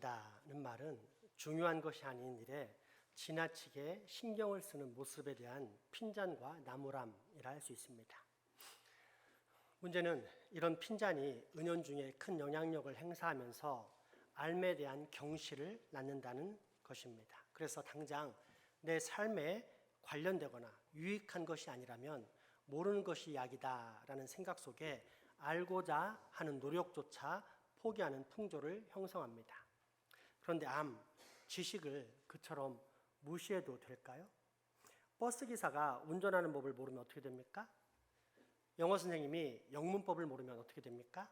약이다는 말은 중요한 것이 아닌 일에 지나치게 신경을 쓰는 모습에 대한 핀잔과 나무람이라 할 수 있습니다. 문제는 이런 핀잔이 은연중에 큰 영향력을 행사하면서 삶에 대한 경시를 낳는다는 것입니다. 그래서 당장 내 삶에 관련되거나 유익한 것이 아니라면 모르는 것이 약이다라는 생각 속에 알고자 하는 노력조차 포기하는 풍조를 형성합니다. 그런데 지식을 그처럼 무시해도 될까요? 버스 기사가 운전하는 법을 모르면 어떻게 됩니까? 영어 선생님이 영문법을 모르면 어떻게 됩니까?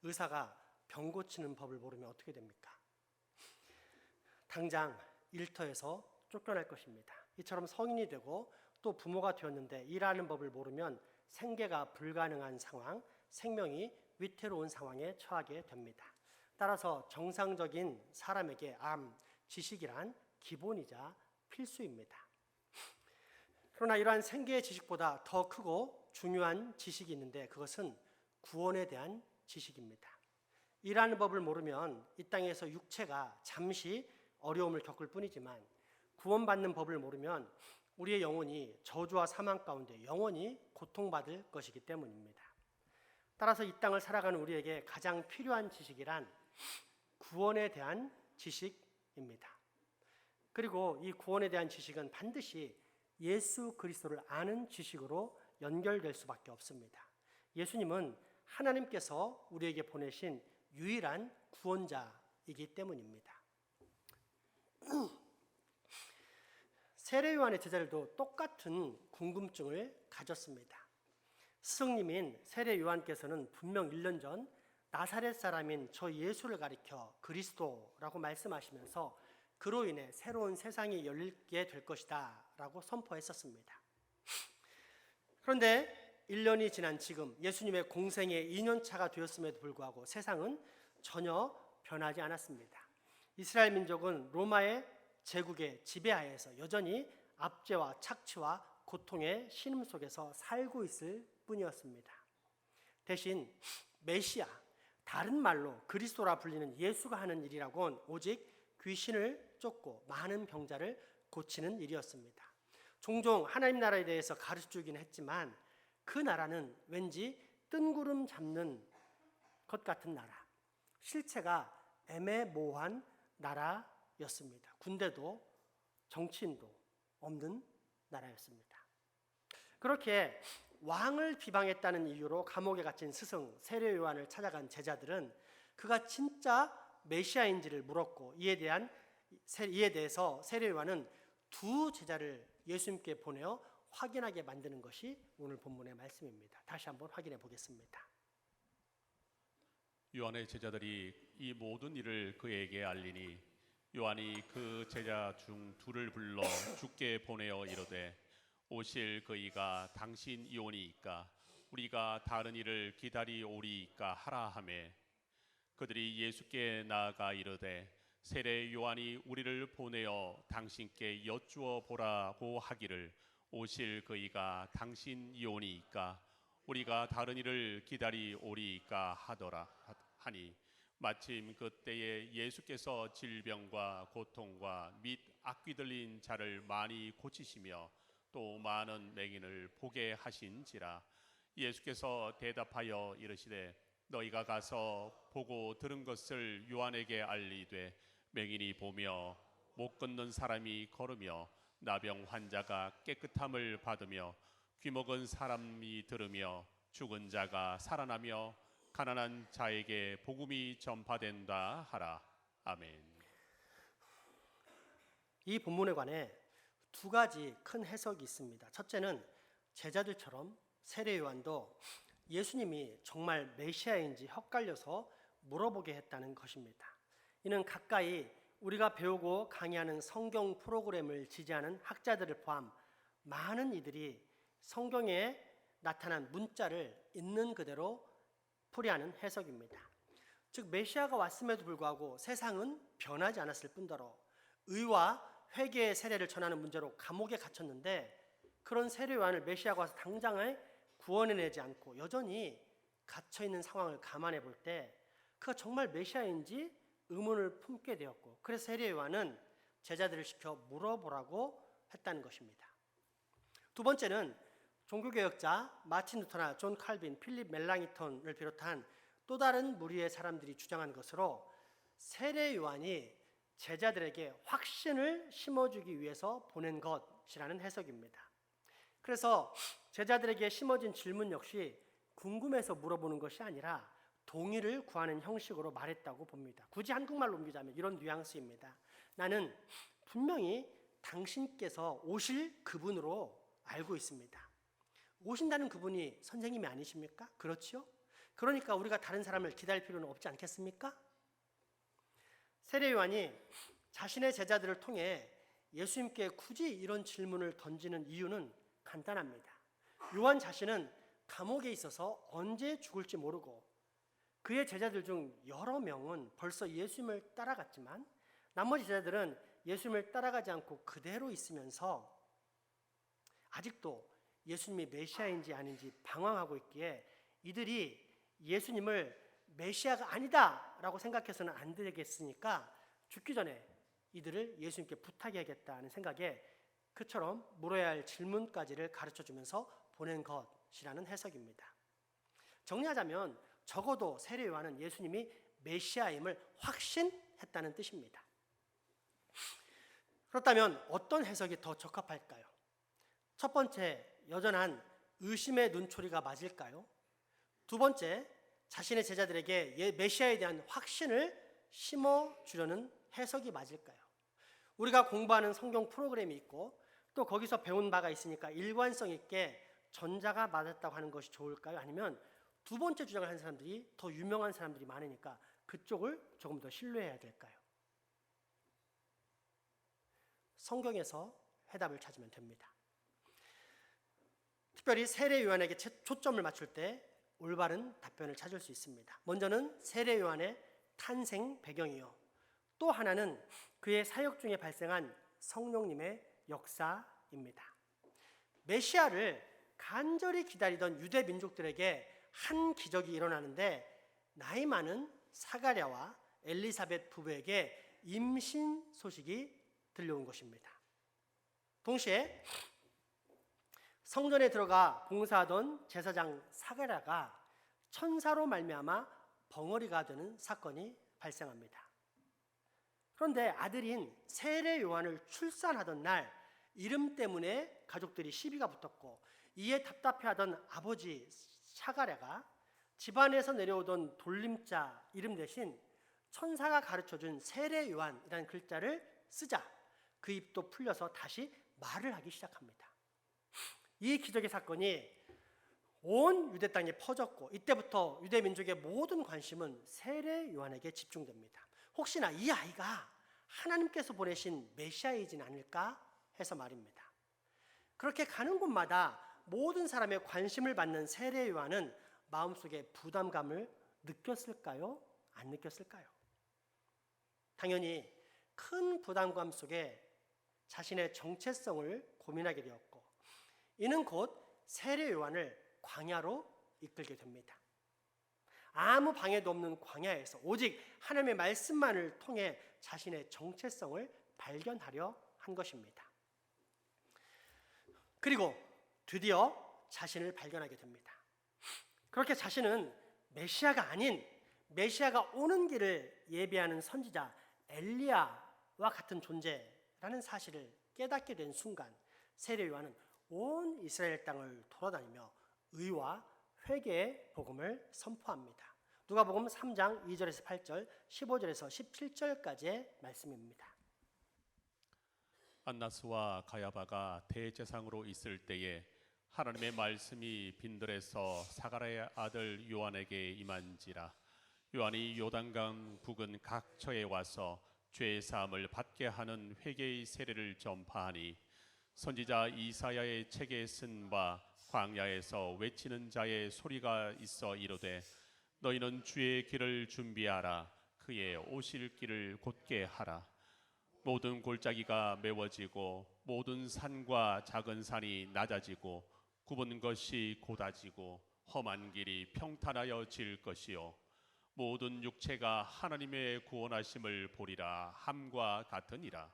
의사가 병 고치는 법을 모르면 어떻게 됩니까? 당장 일터에서 쫓겨날 것입니다. 이처럼 성인이 되고 또 부모가 되었는데 일하는 법을 모르면 생계가 불가능한 상황, 생명이 위태로운 상황에 처하게 됩니다. 따라서 정상적인 사람에게 지식이란 기본이자 필수입니다. 그러나 이러한 생계의 지식보다 더 크고 중요한 지식이 있는데 그것은 구원에 대한 지식입니다. 일하는 법을 모르면 이 땅에서 육체가 잠시 어려움을 겪을 뿐이지만 구원받는 법을 모르면 우리의 영혼이 저주와 사망 가운데 영원히 고통받을 것이기 때문입니다. 따라서 이 땅을 살아가는 우리에게 가장 필요한 지식이란 구원에 대한 지식입니다. 그리고 이 구원에 대한 지식은 반드시 예수 그리스도를 아는 지식으로 연결될 수밖에 없습니다. 예수님은 하나님께서 우리에게 보내신 유일한 구원자이기 때문입니다. 세례 요한의 제자들도 똑같은 궁금증을 가졌습니다. 스승님인 세례 요한께서는 분명 1년 전 나사렛 사람인 저 예수를 가리켜 그리스도라고 말씀하시면서 그로 인해 새로운 세상이 열리게 될 것이다 라고 선포했었습니다. 그런데 1년이 지난 지금 예수님의 공생의 2년차가 되었음에도 불구하고 세상은 전혀 변하지 않았습니다. 이스라엘 민족은 로마의 제국의 지배하에서 여전히 압제와 착취와 고통의 신음 속에서 살고 있을 뿐이었습니다. 대신 메시아, 다른 말로 그리스도라 불리는 예수가 하는 일이라고는 오직 귀신을 쫓고 많은 병자를 고치는 일이었습니다. 종종 하나님 나라에 대해서 가르쳐주긴 했지만 그 나라는 왠지 뜬구름 잡는 것 같은 나라, 실체가 애매모호한 나라였습니다. 군대도 정치인도 없는 나라였습니다. 그렇게 왕을 비방했다는 이유로 감옥에 갇힌 스승 세례 요한을 찾아간 제자들은 그가 진짜 메시아인지를 물었고 이에 대해서 세례 요한은 두 제자를 예수님께 보내어 확인하게 만드는 것이 오늘 본문의 말씀입니다. 다시 한번 확인해 보겠습니다. 요한의 제자들이 이 모든 일을 그에게 알리니 요한이 그 제자 중 둘을 불러 주께 보내어 이르되 오실 그이가 당신이오니이까 우리가 다른 일을 기다리오리이까 하라 하매 그들이 예수께 나아가 이르되 세례 요한이 우리를 보내어 당신께 여쭈어 보라고 하기를 오실 그이가 당신이오니이까 우리가 다른 일을 기다리오리이까 하더라 하니 마침 그때에 예수께서 질병과 고통과 및 악귀 들린 자를 많이 고치시며 또 많은 맹인을 보게 하신지라. 예수께서 대답하여 이르시되 너희가 가서 보고 들은 것을 요한에게 알리되 맹인이 보며 못 걷는 사람이 걸으며 나병 환자가 깨끗함을 받으며 귀먹은 사람이 들으며 죽은 자가 살아나며 가난한 자에게 복음이 전파된다 하라. 아멘. 이 본문에 관해 두 가지 큰 해석이 있습니다. 첫째는 제자들처럼 세례 요한도 예수님이 정말 메시아인지 헷갈려서 물어보게 했다는 것입니다. 이는 가까이 우리가 배우고 강의하는 성경 프로그램을 지지하는 학자들을 포함 많은 이들이 성경에 나타난 문자를 있는 그대로 풀이하는 해석입니다. 즉 메시아가 왔음에도 불구하고 세상은 변하지 않았을 뿐더러 의와 회개의 세례를 전하는 문제로 감옥에 갇혔는데 그런 세례 요한을 메시아가 와서 당장에 구원해내지 않고 여전히 갇혀있는 상황을 감안해 볼 때 그가 정말 메시아인지 의문을 품게 되었고, 그래서 세례 요한은 제자들을 시켜 물어보라고 했다는 것입니다. 두 번째는 종교개혁자 마틴 루터나 존 칼빈, 필립 멜랑이턴을 비롯한 또 다른 무리의 사람들이 주장한 것으로 세례 요한이 제자들에게 확신을 심어주기 위해서 보낸 것이라는 해석입니다. 그래서 제자들에게 심어진 질문 역시 궁금해서 물어보는 것이 아니라 동의를 구하는 형식으로 말했다고 봅니다. 굳이 한국말로 옮기자면 이런 뉘앙스입니다. 나는 분명히 당신께서 오실 그분으로 알고 있습니다. 오신다는 그분이 선생님이 아니십니까? 그렇지요? 그러니까 우리가 다른 사람을 기다릴 필요는 없지 않겠습니까? 세례 요한이 자신의 제자들을 통해 예수님께 굳이 이런 질문을 던지는 이유는 간단합니다. 요한 자신은 감옥에 있어서 언제 죽을지 모르고 그의 제자들 중 여러 명은 벌써 예수님을 따라갔지만 나머지 제자들은 예수님을 따라가지 않고 그대로 있으면서 아직도 예수님이 메시아인지 아닌지 방황하고 있기에 이들이 예수님을 메시아가 아니다라고 생각해서는 안 되겠으니까 죽기 전에 이들을 예수님께 부탁해야겠다는 생각에 그처럼 물어야 할 질문까지를 가르쳐주면서 보낸 것이라는 해석입니다. 정리하자면 적어도 세례 요한은 예수님이 메시아임을 확신했다는 뜻입니다. 그렇다면 어떤 해석이 더 적합할까요? 첫 번째, 여전한 의심의 눈초리가 맞을까요? 두 번째, 자신의 제자들에게 메시아에 대한 확신을 심어주려는 해석이 맞을까요? 우리가 공부하는 성경 프로그램이 있고 또 거기서 배운 바가 있으니까 일관성 있게 전자가 맞았다고 하는 것이 좋을까요? 아니면 두 번째 주장을 하는 사람들이 더 유명한 사람들이 많으니까 그쪽을 조금 더 신뢰해야 될까요? 성경에서 해답을 찾으면 됩니다. 특별히 세례 요한에게 초점을 맞출 때 올바른 답변을 찾을 수 있습니다. 먼저는 세례 요한의 탄생 배경이요. 또 하나는 그의 사역 중에 발생한 성령님의 역사입니다. 메시아를 간절히 기다리던 유대 민족들에게 한 기적이 일어나는데 나이 많은 사가랴와 엘리사벳 부부에게 임신 소식이 들려온 것입니다. 동시에 성전에 들어가 봉사하던 제사장 사가랴가 천사로 말미암아 벙어리가 되는 사건이 발생합니다. 그런데 아들인 세례 요한을 출산하던 날 이름 때문에 가족들이 시비가 붙었고 이에 답답해하던 아버지 사가랴가 집안에서 내려오던 돌림자 이름 대신 천사가 가르쳐준 세례 요한이라는 글자를 쓰자 그 입도 풀려서 다시 말을 하기 시작합니다. 이 기적의 사건이 온 유대 땅에 퍼졌고 이때부터 유대 민족의 모든 관심은 세례 요한에게 집중됩니다. 혹시나 이 아이가 하나님께서 보내신 메시아이진 않을까 해서 말입니다. 그렇게 가는 곳마다 모든 사람의 관심을 받는 세례 요한은 마음속에 부담감을 느꼈을까요? 안 느꼈을까요? 당연히 큰 부담감 속에 자신의 정체성을 고민하게 되었고 이는 곧 세례 요한을 광야로 이끌게 됩니다. 아무 방해도 없는 광야에서 오직 하나님의 말씀만을 통해 자신의 정체성을 발견하려 한 것입니다. 그리고 드디어 자신을 발견하게 됩니다. 그렇게 자신은 메시아가 아닌 메시아가 오는 길을 예비하는 선지자 엘리야와 같은 존재라는 사실을 깨닫게 된 순간 세례 요한은 온 이스라엘 땅을 돌아다니며 의와 회개의 복음을 선포합니다. 누가복음 3장 2절에서 8절, 15절에서 17절까지의 말씀입니다. 안나스와 가야바가 대제사장으로 있을 때에 하나님의 말씀이 빈들에서 사가랴의 아들 요한에게 임한지라. 요한이 요단강 부근 각처에 와서 죄 사함을 받게 하는 회개의 세례를 전파하니 선지자 이사야의 책에 쓴 바 광야에서 외치는 자의 소리가 있어 이르되 너희는 주의 길을 준비하라. 그의 오실 길을 곧게 하라. 모든 골짜기가 메워지고 모든 산과 작은 산이 낮아지고 굽은 것이 곧아지고 험한 길이 평탄하여 질 것이요 모든 육체가 하나님의 구원하심을 보리라 함과 같으니라.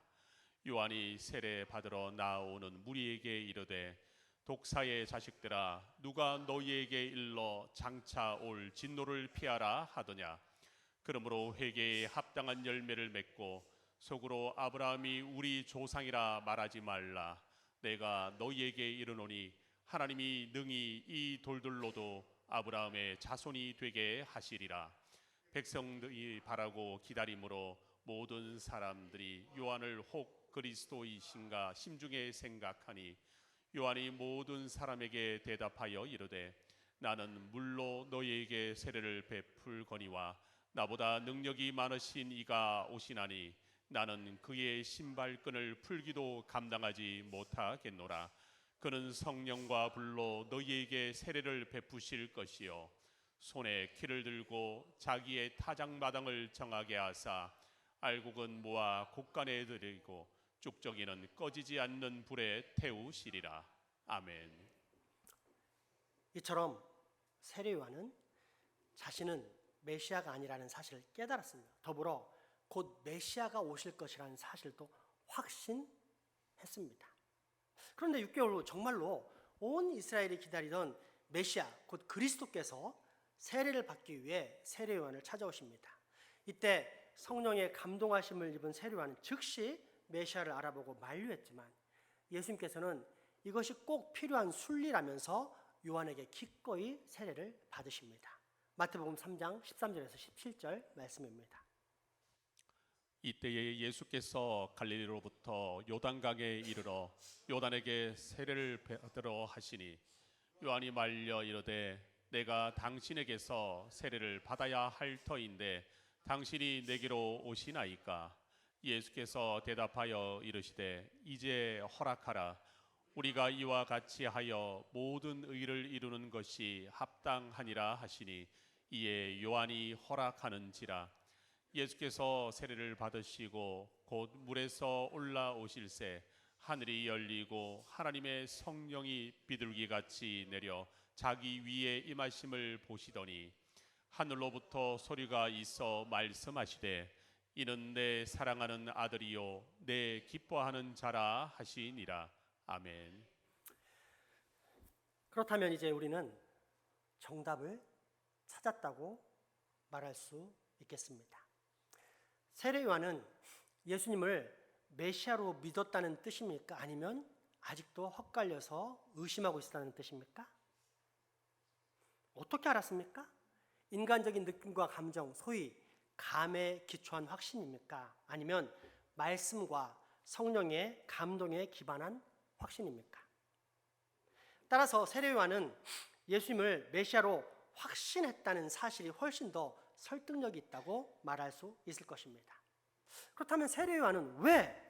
요한이 세례 받으러 나오는 무리에게 이르되 독사의 자식들아 누가 너희에게 일러 장차 올 진노를 피하라 하더냐. 그러므로 회개에 합당한 열매를 맺고 속으로 아브라함이 우리 조상이라 말하지 말라. 내가 너희에게 이르노니 하나님이 능히 이 돌들로도 아브라함의 자손이 되게 하시리라. 백성들이 바라고 기다림으로 모든 사람들이 요한을 혹 그리스도이신가 심중에 생각하니 요한이 모든 사람에게 대답하여 이르되 나는 물로 너희에게 세례를 베풀거니와 나보다 능력이 많으신 이가 오시나니 나는 그의 신발끈을 풀기도 감당하지 못하겠노라. 그는 성령과 불로 너희에게 세례를 베푸실 것이요 손에 키를 들고 자기의 타작마당을 정하게 하사 알곡은 모아 곡간에 들이고 쭉정이는 꺼지지 않는 불에 태우시리라. 아멘. 이처럼 세례 요한은 자신은 메시아가 아니라는 사실을 깨달았습니다. 더불어 곧 메시아가 오실 것이라는 사실도 확신했습니다. 그런데 6개월 후 정말로 온 이스라엘이 기다리던 메시아 곧 그리스도께서 세례를 받기 위해 세례 요한을 찾아오십니다. 이때 성령의 감동하심을 입은 세례 요한은 즉시 메시아를 알아보고 만류했지만 예수님께서는 이것이 꼭 필요한 순리라면서 요한에게 기꺼이 세례를 받으십니다. 마태복음 3장 13절에서 17절 말씀입니다. 이때에 예수께서 갈릴리로부터 요단강에 이르러 요단에게 세례를 받으러 하시니 요한이 말려 이르되 내가 당신에게서 세례를 받아야 할 터인데 당신이 내게로 오시나이까. 예수께서 대답하여 이르시되 이제 허락하라. 우리가 이와 같이 하여 모든 의를 이루는 것이 합당하니라 하시니 이에 요한이 허락하는지라. 예수께서 세례를 받으시고 곧 물에서 올라오실새 하늘이 열리고 하나님의 성령이 비둘기같이 내려 자기 위에 임하심을 보시더니 하늘로부터 소리가 있어 말씀하시되 이는 내 사랑하는 아들이요 내 기뻐하는 자라 하시니라. 아멘. 그렇다면 이제 우리는 정답을 찾았다고 말할 수 있겠습니다. 세례 요한은 예수님을 메시아로 믿었다는 뜻입니까? 아니면 아직도 헛갈려서 의심하고 있다는 뜻입니까? 어떻게 알았습니까? 인간적인 느낌과 감정, 소위 감에 기초한 확신입니까? 아니면 말씀과 성령의 감동에 기반한 확신입니까? 따라서 세례 요한은 예수님을 메시아로 확신했다는 사실이 훨씬 더 설득력이 있다고 말할 수 있을 것입니다. 그렇다면 세례 요한은 왜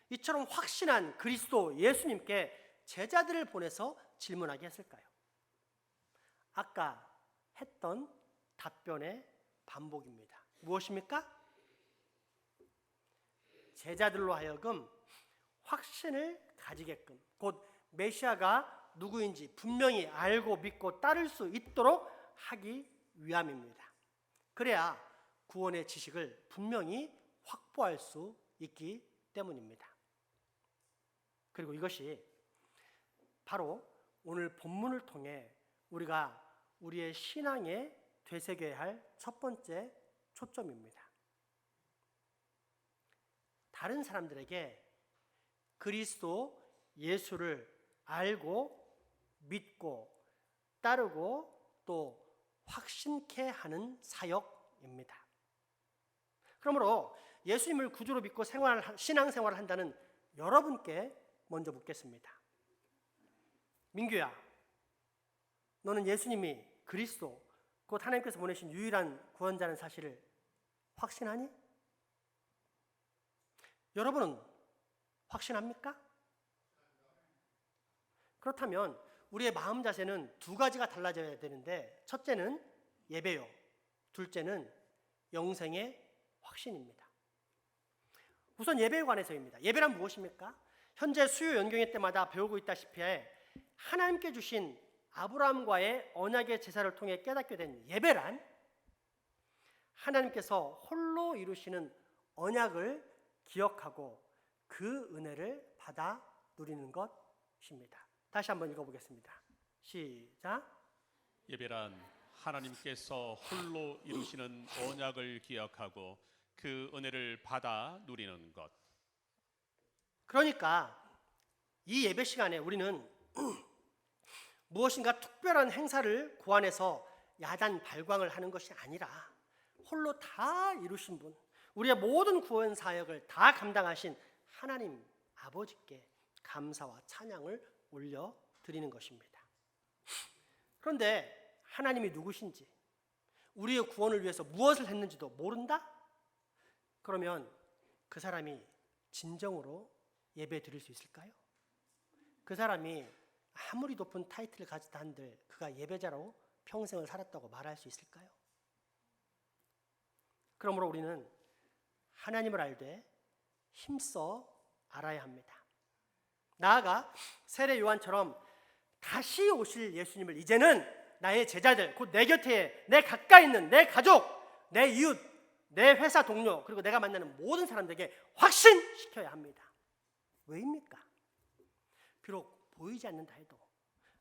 이처럼 확신한 그리스도 예수님께 제자들을 보내서 질문하게 했을까요? 아까 했던 답변의 반복입니다. 무엇입니까? 제자들로 하여금 확신을 가지게끔 곧 메시아가 누구인지 분명히 알고 믿고 따를 수 있도록 하기 위함입니다. 그래야 구원의 지식을 분명히 확보할 수 있기 때문입니다. 그리고 이것이 바로 오늘 본문을 통해 우리가 우리의 신앙에 되새겨야 할 첫 번째 초점입니다. 다른 사람들에게 그리스도 예수를 알고 믿고 따르고 또 확신케 하는 사역입니다. 그러므로 예수님을 구주로 믿고 신앙생활을 한다는 여러분께 먼저 묻겠습니다. 민규야, 너는 예수님이 그리스도 곧 하나님께서 보내신 유일한 구원자라는 사실을 확신하니? 여러분은 확신합니까? 그렇다면 우리의 마음 자세는 두 가지가 달라져야 되는데 첫째는 예배요, 둘째는 영생의 확신입니다. 우선 예배에 관해서입니다. 예배란 무엇입니까? 현재 수요 연경회 때마다 배우고 있다시피 하나님께 주신 아브라함과의 언약의 제사를 통해 깨닫게 된 예배란 하나님께서 홀로 이루시는 언약을 기억하고 그 은혜를 받아 누리는 것입니다. 다시 한번 읽어보겠습니다. 시작. 예배란 하나님께서 홀로 이루시는 언약을 기억하고 그 은혜를 받아 누리는 것. 그러니까 이 예배 시간에 우리는 무엇인가 특별한 행사를 고안해서 야단 발광을 하는 것이 아니라 홀로 다 이루신 분, 우리의 모든 구원 사역을 다 감당하신 하나님 아버지께 감사와 찬양을 올려드리는 것입니다. 그런데 하나님이 누구신지, 우리의 구원을 위해서 무엇을 했는지도 모른다? 그러면 그 사람이 진정으로 예배 드릴 수 있을까요? 그 사람이 아무리 높은 타이틀을 가지다 한들 그가 예배자로 평생을 살았다고 말할 수 있을까요? 그러므로 우리는 하나님을 알되 힘써 알아야 합니다. 나아가 세례 요한처럼 다시 오실 예수님을 이제는 나의 제자들, 곧 내 곁에, 내 가까이 있는 내 가족, 내 이웃, 내 회사 동료, 그리고 내가 만나는 모든 사람들에게 확신시켜야 합니다. 왜입니까? 비록 보이지 않는다 해도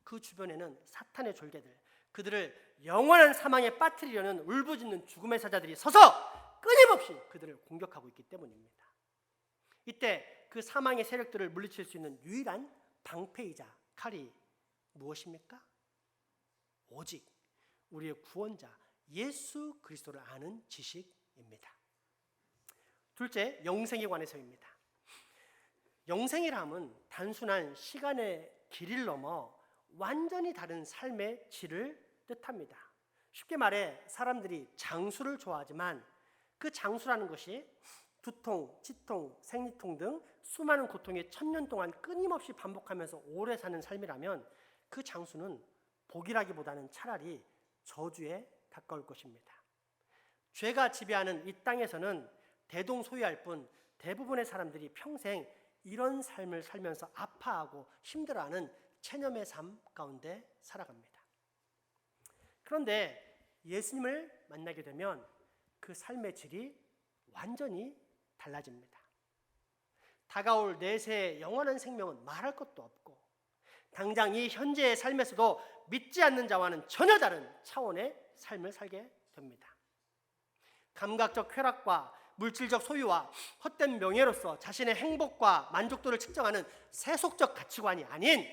그 주변에는 사탄의 졸개들, 그들을 영원한 사망에 빠뜨리려는 울부짖는 죽음의 사자들이 서서 끊임없이 그들을 공격하고 있기 때문입니다. 이때 그 사망의 세력들을 물리칠 수 있는 유일한 방패이자 칼이 무엇입니까? 오직 우리의 구원자 예수 그리스도를 아는 지식입니다. 둘째, 영생에 관해서입니다. 영생이란 단순한 시간의 길이를 넘어 완전히 다른 삶의 질을 뜻합니다. 쉽게 말해 사람들이 장수를 좋아하지만 그 장수라는 것이 두통, 치통, 생리통 등 수많은 고통이 1000년 동안 끊임없이 반복하면서 오래 사는 삶이라면 그 장수는 복이라기보다는 차라리 저주에 가까울 것입니다. 죄가 지배하는 이 땅에서는 대동소이할 뿐 대부분의 사람들이 평생 이런 삶을 살면서 아파하고 힘들어하는 체념의 삶 가운데 살아갑니다. 그런데 예수님을 만나게 되면 그 삶의 질이 완전히 달라집니다. 다가올 내세의 영원한 생명은 말할 것도 없고 당장 이 현재의 삶에서도 믿지 않는 자와는 전혀 다른 차원의 삶을 살게 됩니다. 감각적 쾌락과 물질적 소유와 헛된 명예로서 자신의 행복과 만족도를 측정하는 세속적 가치관이 아닌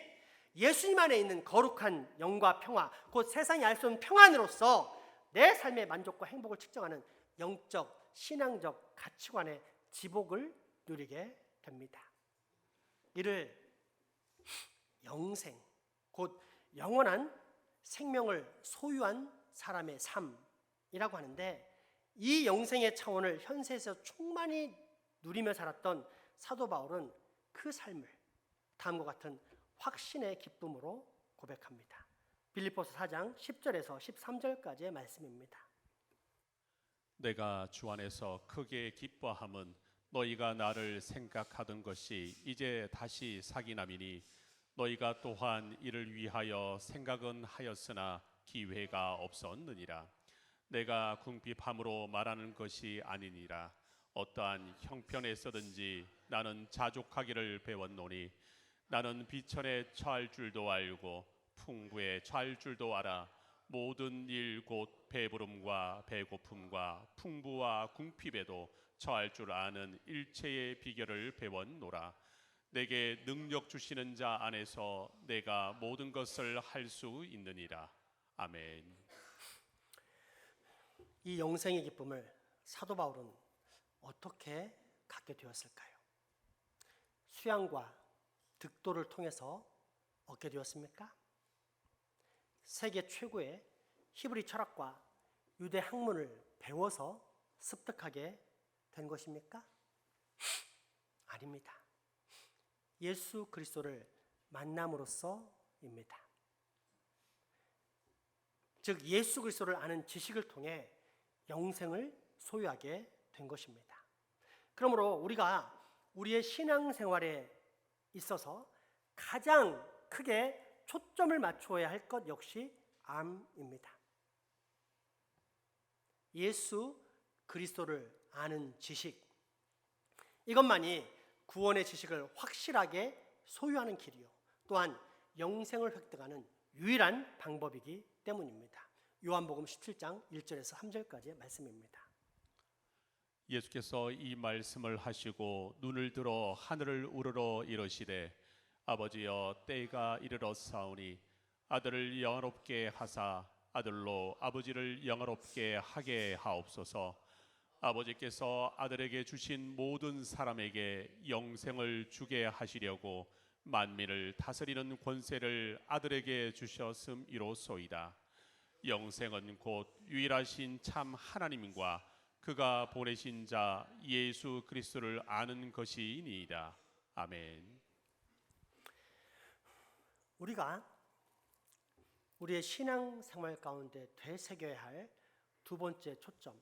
예수님 안에 있는 거룩한 영과 평화, 곧 세상이 알 수 없는 평안으로서 내 삶의 만족과 행복을 측정하는 영적, 신앙적 가치관의 지복을 누리게 됩니다. 이를 영생, 곧 영원한 생명을 소유한 사람의 삶이라고 하는데, 이 영생의 차원을 현세에서 충만히 누리며 살았던 사도 바울은 그 삶을 다음과 같은 확신의 기쁨으로 고백합니다. 빌립보서 4장 10절에서 13절까지의 말씀입니다. 내가 주 안에서 크게 기뻐함은 너희가 나를 생각하던 것이 이제 다시 사기남이니 너희가 또한 이를 위하여 생각은 하였으나 기회가 없었느니라. 내가 궁핍함으로 말하는 것이 아니니라. 어떠한 형편에서든지 나는 자족하기를 배웠노니 나는 비천에 처할 줄도 알고 풍부에 처할 줄도 알아. 모든 일 곧 배부름과 배고픔과 풍부와 궁핍에도 처할 줄 아는 일체의 비결을 배웠노라. 내게 능력 주시는 자 안에서 내가 모든 것을 할 수 있느니라. 아멘. 이 영생의 기쁨을 사도 바울은 어떻게 갖게 되었을까요? 수양과 득도를 통해서 얻게 되었습니까? 세계 최고의 히브리 철학과 유대 학문을 배워서 습득하게 된 것입니까? 아닙니다. 예수 그리스도를 만남으로써입니다. 즉 예수 그리스도를 아는 지식을 통해 영생을 소유하게 된 것입니다. 그러므로 우리가 우리의 신앙생활에 있어서 가장 크게 초점을 맞추어야 할 것 역시 암입니다. 예수 그리스도를 아는 지식, 이것만이 구원의 지식을 확실하게 소유하는 길이요, 또한 영생을 획득하는 유일한 방법이기 때문입니다. 요한복음 17장 1절에서 3절까지의 말씀입니다. 예수께서 이 말씀을 하시고 눈을 들어 하늘을 우러러 이르시되 아버지여 때가 이르렀사오니 아들을 영화롭게 하사 아들로 아버지를 영화롭게 하게 하옵소서. 아버지께서 아들에게 주신 모든 사람에게 영생을 주게 하시려고 만민을 다스리는 권세를 아들에게 주셨음이로소이다. 영생은 곧 유일하신 참 하나님과 그가 보내신 자 예수 그리스도를 아는 것이니이다. 아멘. 우리가 우리의 신앙 생활 가운데 되새겨야 할 두 번째 초점,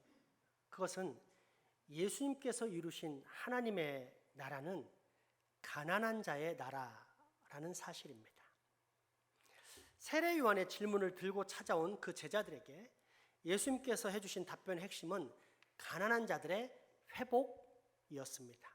그것은 예수님께서 이루신 하나님의 나라는 가난한 자의 나라라는 사실입니다. 세례 요한의 질문을 들고 찾아온 그 제자들에게 예수님께서 해주신 답변의 핵심은 가난한 자들의 회복이었습니다.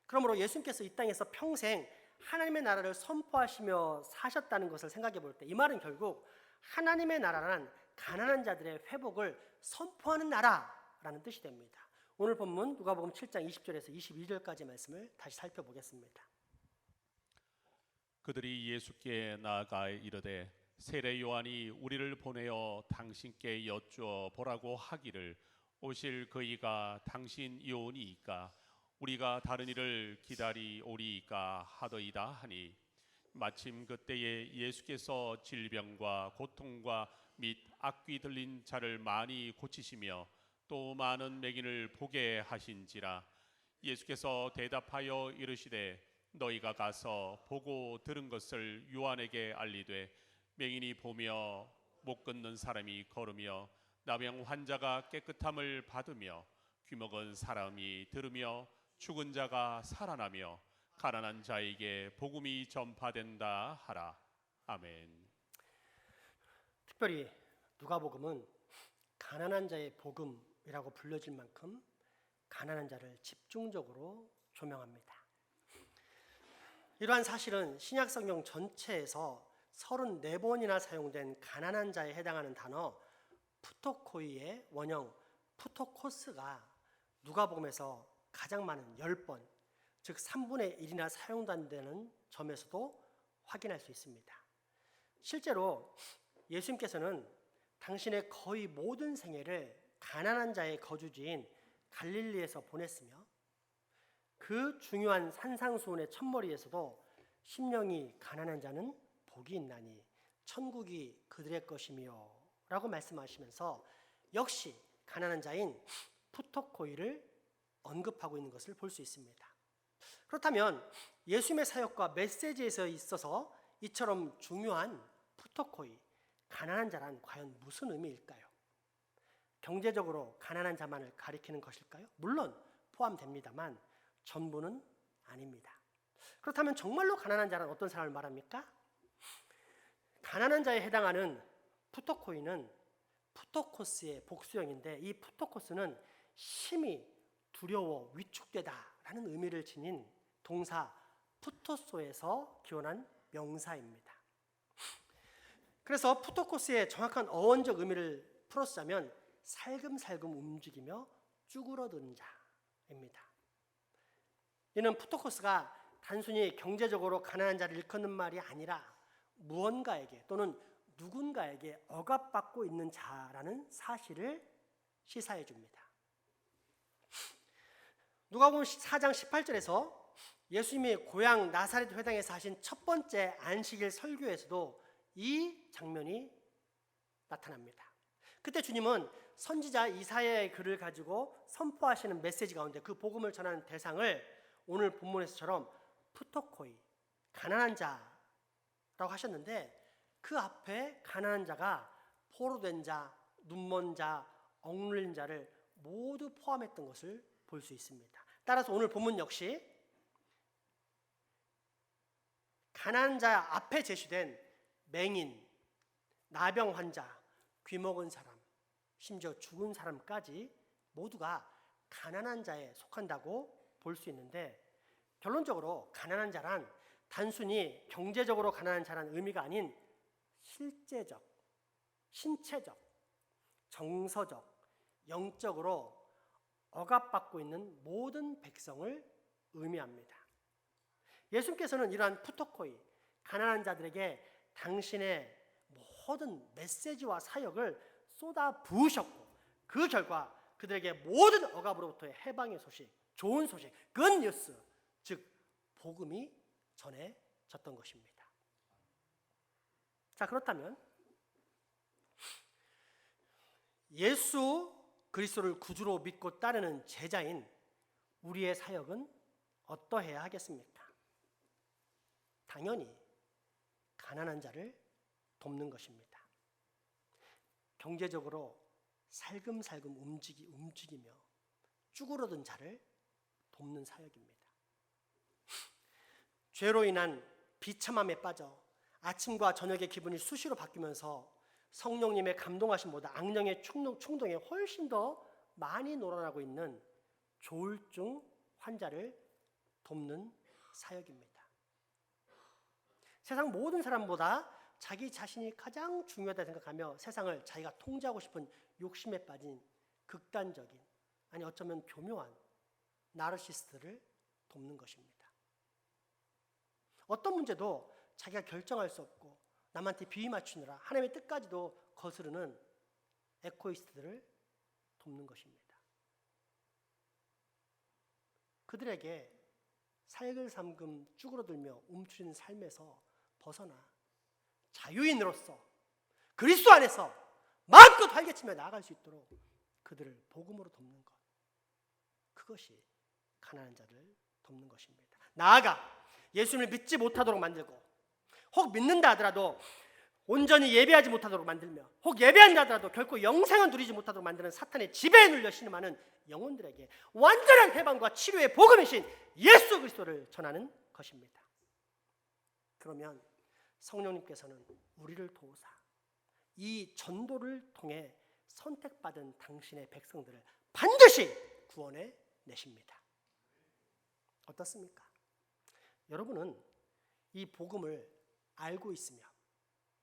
그러므로 예수님께서 이 땅에서 평생 하나님의 나라를 선포하시며 사셨다는 것을 생각해 볼 때 이 말은 결국 하나님의 나라란 가난한 자들의 회복을 선포하는 나라라는 뜻이 됩니다. 오늘 본문 누가복음 7장 20절에서 22절까지 말씀을 다시 살펴보겠습니다. 그들이 예수께 나아가 이르되 세례 요한이 우리를 보내어 당신께 여쭈어 보라고 하기를 오실 그이가 당신 이오니이까 우리가 다른 이를 기다리오리이까 하더이다 하니 마침 그때에 예수께서 질병과 고통과 및 악귀 들린 자를 많이 고치시며 또 많은 맹인을 보게 하신지라. 예수께서 대답하여 이르시되 너희가 가서 보고 들은 것을 요한에게 알리되 맹인이 보며 못 걷는 사람이 걸으며 나병 환자가 깨끗함을 받으며 귀먹은 사람이 들으며 죽은 자가 살아나며 가난한 자에게 복음이 전파된다 하라. 아멘. 특별히 누가복음은 가난한 자의 복음이라고 불려질 만큼 가난한 자를 집중적으로 조명합니다. 이러한 사실은 신약 성경 전체에서 34번이나 사용된 가난한 자에 해당하는 단어 푸토코이의 원형 푸토코스가 누가복음에서 가장 많은 10번, 즉 3분의 1이나 사용된다는 점에서도 확인할 수 있습니다. 실제로 예수님께서는 당신의 거의 모든 생애를 가난한 자의 거주지인 갈릴리에서 보냈으며 그 중요한 산상수훈의 첫머리에서도 심령이 가난한 자는 복이 있나니 천국이 그들의 것이며 라고 말씀하시면서 역시 가난한 자인 푸토코이를 언급하고 있는 것을 볼 수 있습니다. 그렇다면 예수님의 사역과 메시지에서 있어서 이처럼 중요한 푸토코이, 가난한 자란 과연 무슨 의미일까요? 경제적으로 가난한 자만을 가리키는 것일까요? 물론 포함됩니다만 전부는 아닙니다. 그렇다면 정말로 가난한 자란 어떤 사람을 말합니까? 가난한 자에 해당하는 푸토코이는 푸토코스의 복수형인데 이 푸토코스는 심히 두려워 위축되다라는 의미를 지닌 동사 푸토소에서 기원한 명사입니다. 그래서 푸토코스의 정확한 어원적 의미를 풀어쓰자면 살금살금 움직이며 쭈그러드는 자입니다. 이는 푸토코스가 단순히 경제적으로 가난한 자를 일컫는 말이 아니라 무언가에게 또는 누군가에게 억압받고 있는 자라는 사실을 시사해 줍니다. 누가복음 4장 18절에서 예수님이 고향 나사렛 회당에서 하신 첫 번째 안식일 설교에서도 이 장면이 나타납니다. 그때 주님은 선지자 이사야의 글을 가지고 선포하시는 메시지 가운데 그 복음을 전하는 대상을 오늘 본문에서처럼 푸토코이, 가난한 자라고 하셨는데 그 앞에 가난한 자가 포로된 자, 눈먼 자, 억눌린 자를 모두 포함했던 것을 볼 수 있습니다. 따라서 오늘 본문 역시 가난한 자 앞에 제시된 맹인, 나병 환자, 귀먹은 사람, 심지어 죽은 사람까지 모두가 가난한 자에 속한다고 볼 수 있는데, 결론적으로 가난한 자란 단순히 경제적으로 가난한 자라는 의미가 아닌 실제적, 신체적, 정서적, 영적으로 억압받고 있는 모든 백성을 의미합니다. 예수님께서는 이러한 푸토코이, 가난한 자들에게 당신의 모든 메시지와 사역을 쏟아 부으셨고, 그 결과 그들에게 모든 억압으로부터의 해방의 소식, 좋은 소식, 굿뉴스, 즉 복음이 전해졌던 것입니다. 자, 그렇다면 예수 그리스도를 구주로 믿고 따르는 제자인 우리의 사역은 어떠해야 하겠습니까? 당연히 가난한 자를 돕는 것입니다. 경제적으로 살금살금 움직이며 쭈그러든 자를 돕는 사역입니다. 죄로 인한 비참함에 빠져 아침과 저녁의 기분이 수시로 바뀌면서 성령님의 감동하심보다 악령의 충동에 훨씬 더 많이 놀아나고 있는 조울증 환자를 돕는 사역입니다. 세상 모든 사람보다 자기 자신이 가장 중요하다 생각하며 세상을 자기가 통제하고 싶은 욕심에 빠진 극단적인, 아니 어쩌면 교묘한 나르시스트를 돕는 것입니다. 어떤 문제도 자기가 결정할 수 없고 남한테 비위 맞추느라 하나님의 뜻까지도 거스르는 에코이스트들을 돕는 것입니다. 그들에게 살금살금 쭈그러들며 움츠리는 삶에서 벗어나 자유인으로서 그리스도 안에서 마음껏 활개치며 나아갈 수 있도록 그들을 복음으로 돕는 것, 그것이 가난한 자를 돕는 것입니다. 나아가 예수님을 믿지 못하도록 만들고, 혹 믿는다 하더라도 온전히 예배하지 못하도록 만들며, 혹 예배한다 하더라도 결코 영생은 누리지 못하도록 만드는 사탄의 지배에 눌려 신음하는 영혼들에게 완전한 해방과 치료의 복음이신 예수 그리스도를 전하는 것입니다. 그러면 성령님께서는 우리를 도우사 이 전도를 통해 선택받은 당신의 백성들을 반드시 구원해 내십니다. 어떻습니까? 여러분은 이 복음을 알고 있으며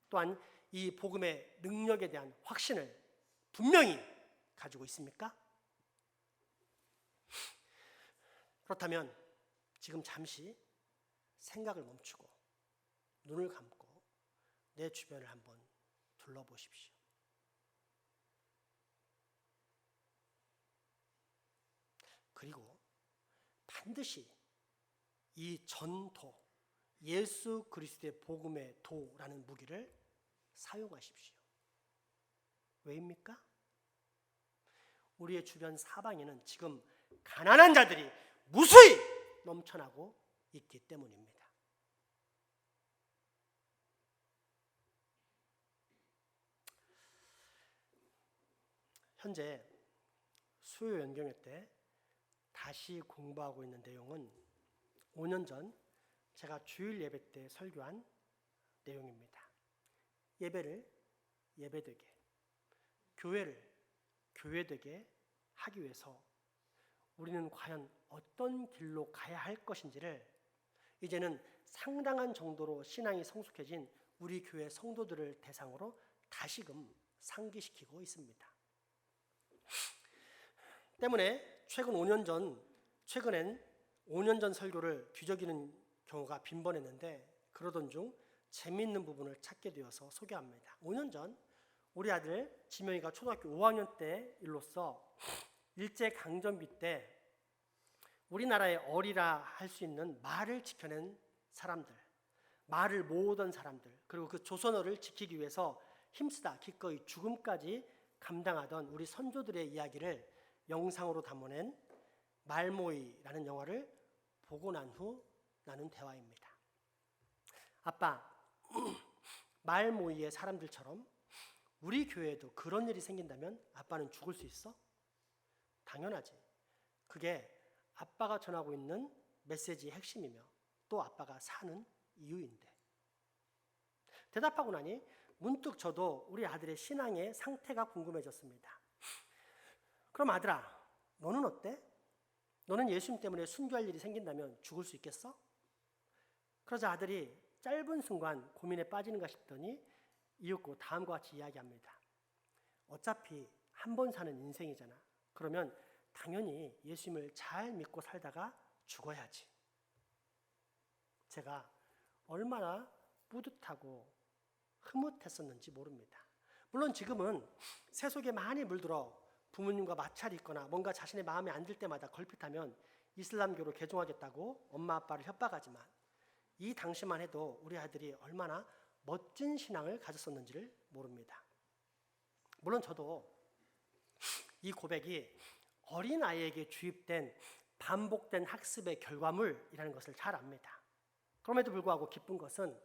또한 이 복음의 능력에 대한 확신을 분명히 가지고 있습니까? 그렇다면 지금 잠시 생각을 멈추고 눈을 감고 내 주변을 한번 둘러보십시오. 그리고 반드시 이 전도, 예수 그리스도의 복음의 도라는 무기를 사용하십시오. 왜입니까? 우리의 주변 사방에는 지금 가난한 자들이 무수히 넘쳐나고 있기 때문입니다. 현재 수요 연경회 때 다시 공부하고 있는 내용은 5년 전 제가 주일 예배 때 설교한 내용입니다. 예배를 예배되게, 교회를 교회되게 하기 위해서 우리는 과연 어떤 길로 가야 할 것인지를 이제는 상당한 정도로 신앙이 성숙해진 우리 교회 성도들을 대상으로 다시금 상기시키고 있습니다. 때문에 최근엔 5년 전 설교를 뒤적이는 경우가 빈번했는데, 그러던 중 재미있는 부분을 찾게 되어서 소개합니다. 5년 전 우리 아들 지명이가 초등학교 5학년 때 일로서 일제강점기 때 우리나라의 어리라 할 수 있는 말을 지켜낸 사람들, 말을 모으던 사람들, 그리고 그 조선어를 지키기 위해서 힘쓰다 기꺼이 죽음까지 감당하던 우리 선조들의 이야기를 영상으로 담아낸 말모이라는 영화를 보고 난 후 나눈 대화입니다. 아빠, 말모이의 사람들처럼 우리 교회에도 그런 일이 생긴다면 아빠는 죽을 수 있어? 당연하지. 그게 아빠가 전하고 있는 메시지의 핵심이며 또 아빠가 사는 이유인데. 대답하고 나니 문득 저도 우리 아들의 신앙의 상태가 궁금해졌습니다. 그럼 아들아, 너는 어때? 너는 예수님 때문에 순교할 일이 생긴다면 죽을 수 있겠어? 그러자 아들이 짧은 순간 고민에 빠지는가 싶더니 이윽고 다음과 같이 이야기합니다. 어차피 한 번 사는 인생이잖아. 그러면 당연히 예수님을 잘 믿고 살다가 죽어야지. 제가 얼마나 뿌듯하고 흐뭇했었는지 모릅니다. 물론 지금은 세속에 많이 물들어 부모님과 마찰이 있거나 뭔가 자신의 마음에 안 들 때마다 걸핏하면 이슬람교로 개종하겠다고 엄마 아빠를 협박하지만 이 당시만 해도 우리 아들이 얼마나 멋진 신앙을 가졌었는지를 모릅니다. 물론 저도 이 고백이 어린아이에게 주입된 반복된 학습의 결과물이라는 것을 잘 압니다. 그럼에도 불구하고 기쁜 것은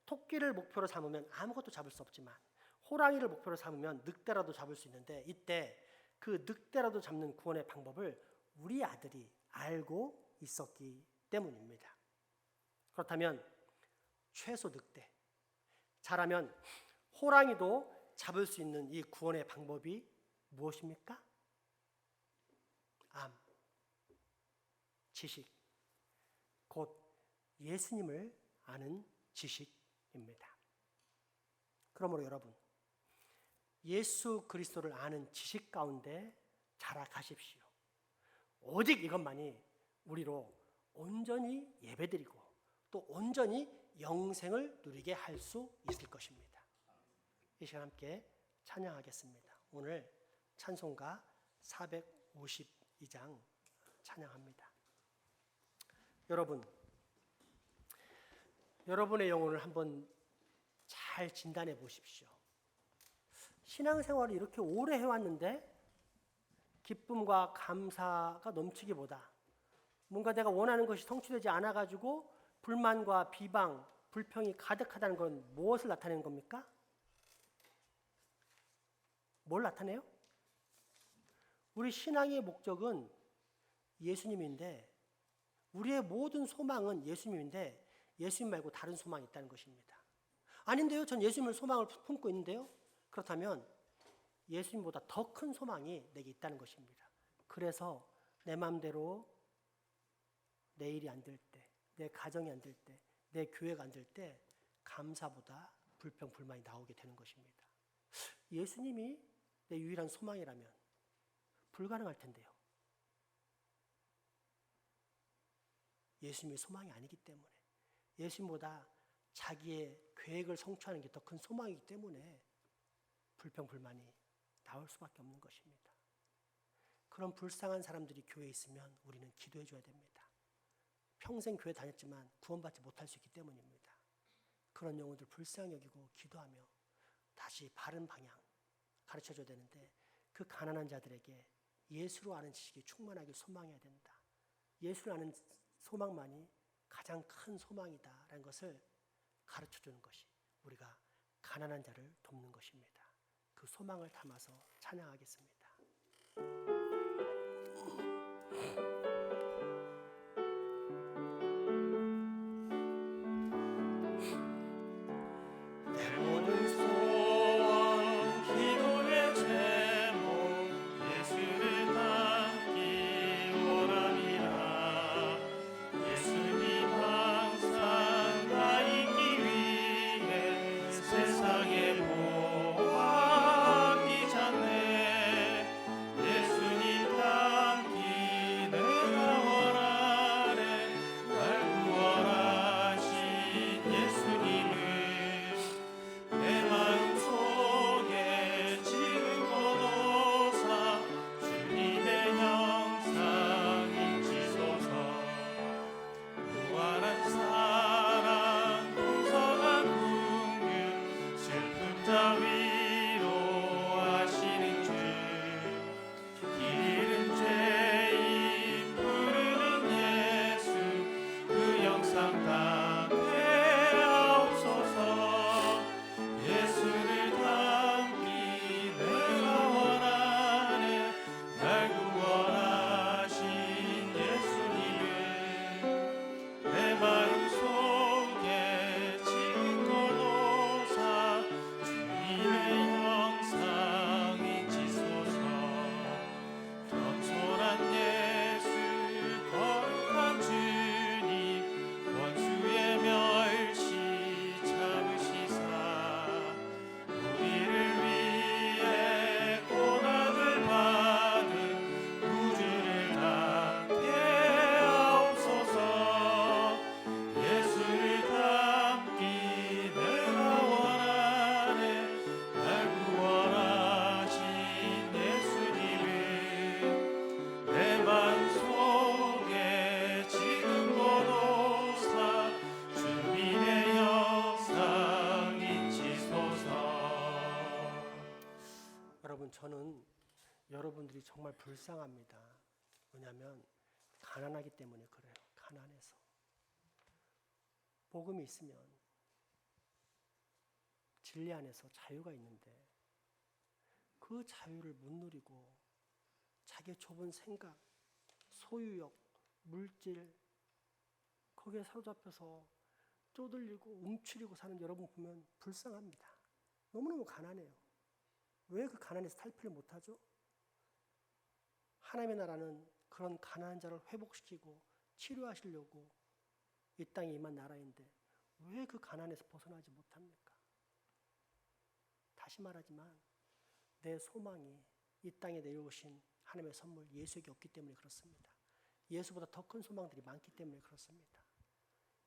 토끼를 목표로 삼으면 아무것도 잡을 수 없지만 호랑이를 목표로 삼으면 늑대라도 잡을 수 있는데 이때 그 늑대라도 잡는 구원의 방법을 우리 아들이 알고 있었기 때문입니다. 그렇다면 최소 늑대, 잘하면 호랑이도 잡을 수 있는 이 구원의 방법이 무엇입니까? 암, 지식, 곧 예수님을 아는 지식입니다. 그러므로 여러분, 예수 그리스도를 아는 지식 가운데 자라가십시오. 오직 이것만이 우리로 온전히 예배드리고 또 온전히 영생을 누리게 할 수 있을 것입니다. 이 시간 함께 찬양하겠습니다. 오늘 찬송가 452장 찬양합니다. 여러분, 여러분의 영혼을 한번 잘 진단해 보십시오. 신앙생활을 이렇게 오래 해왔는데 기쁨과 감사가 넘치기보다 뭔가 내가 원하는 것이 성취되지 않아가지고 불만과 비방, 불평이 가득하다는 건 무엇을 나타내는 겁니까? 뭘 나타내요? 우리 신앙의 목적은 예수님인데 우리의 모든 소망은 예수님인데 예수님 말고 다른 소망이 있다는 것입니다. 아닌데요? 전 예수님을 소망을 품고 있는데요? 그렇다면 예수님보다 더 큰 소망이 내게 있다는 것입니다. 그래서 내 마음대로 내 일이 안 될 때, 내 가정이 안 될 때, 내 교회가 안 될 때 감사보다 불평, 불만이 나오게 되는 것입니다. 예수님이 내 유일한 소망이라면 불가능할 텐데요. 예수님이 소망이 아니기 때문에 예수님보다 자기의 계획을 성취하는 게 더 큰 소망이기 때문에 불평, 불만이 나올 수밖에 없는 것입니다. 그런 불쌍한 사람들이 교회에 있으면 우리는 기도해 줘야 됩니다. 평생 교회 다녔지만 구원받지 못할 수 있기 때문입니다. 그런 영혼들 불쌍히 여기고 기도하며 다시 바른 방향 가르쳐 줘야 되는데 그 가난한 자들에게 예수로 아는 지식이 충만하게 소망해야 된다. 예수를 아는 소망만이 가장 큰 소망이다라는 것을 가르쳐 주는 것이 우리가 가난한 자를 돕는 것입니다. 그 소망을 담아서 찬양하겠습니다. 내 모든 소원 기도의 제목 예수를 담기 원합니다. 예수님 항상 나 있기 위해 세상에 보아기 전에 예수님 담기 내 정말 불쌍합니다. 왜냐하면 가난하기 때문에 그래요. 가난해서. 복음이 있으면 진리 안에서 자유가 있는데 그 자유를 못 누리고 자기의 좁은 생각, 소유욕, 물질 거기에 사로잡혀서 쪼들리고 움츠리고 사는 여러분 보면 불쌍합니다. 너무너무 가난해요. 왜 그 가난에서 탈피를 못하죠? 하나님의 나라는 그런 가난한 자를 회복시키고 치료하시려고 이 땅에 임한 나라인데 왜 그 가난에서 벗어나지 못합니까? 다시 말하지만 내 소망이 이 땅에 내려오신 하나님의 선물 예수에게 없기 때문에 그렇습니다. 예수보다 더 큰 소망들이 많기 때문에 그렇습니다.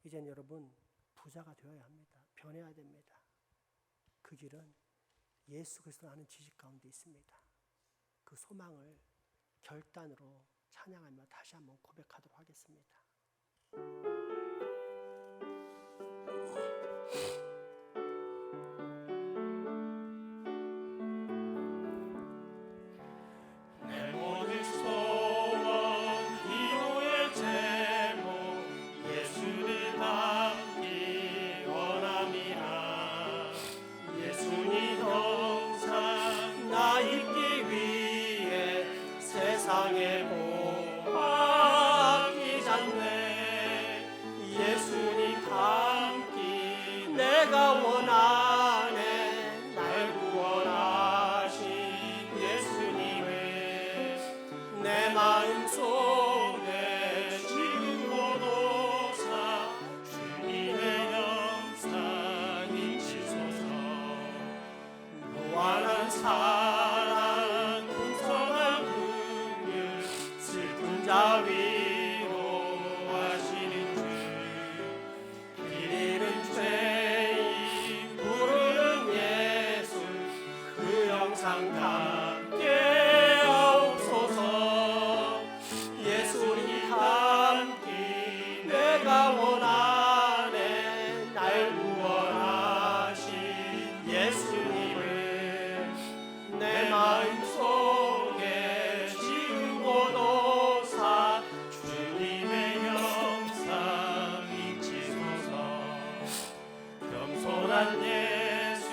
이젠 여러분 부자가 되어야 합니다. 변해야 됩니다. 그 길은 예수 그리스도 아는 지식 가운데 있습니다. 그 소망을 결단으로 찬양하며 다시 한번 고백하도록 하겠습니다. 내 모든 소원 기도의 제목 예수를 닮기 원함이라. 예수님 영상 나 입기 위해 세상에 보았기 전에 예수님 닮기 내가 원하네. 날 구원하신 예수님을 내 마음속에 지금 모도사 주님의 영상 잊히소서. 무한한 사랑 풍성한 긍휼 슬픈 자 위로하시는 주. 길 잃은 죄인 부르는 예수 그 영상 담게 하옵소서. 예수님 담기 내가 원하네. 날 구원하신 예수님을 내 마음속에 지우고도사 주님의 영상 잊히소서. 겸손한 예수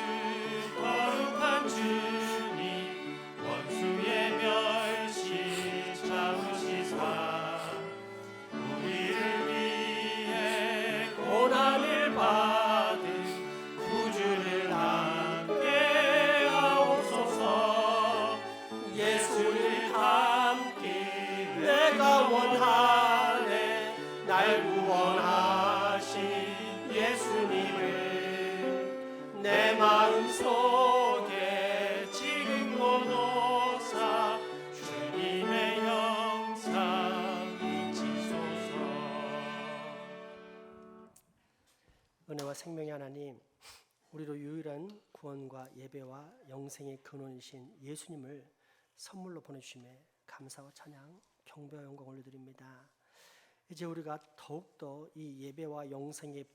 거룩한 주님 원수의 멸시 참으시사 우리를 위해 고난을 받은 구주를 함께 하옵소서. 예수를 함께 내가 원하네. 날 구원하신 예수님을 내 마음속에 지금 모도사 주님의 영상 잊히소서. 은혜와 생명의 하나님, 우리로 유일한 구원과 예배와 영생의 근원이신 예수님을 선물로 보내주심에 감사와 찬양, 경배와 영광 올려드립니다. 이제 우리가 더욱더 이 예배와 영생의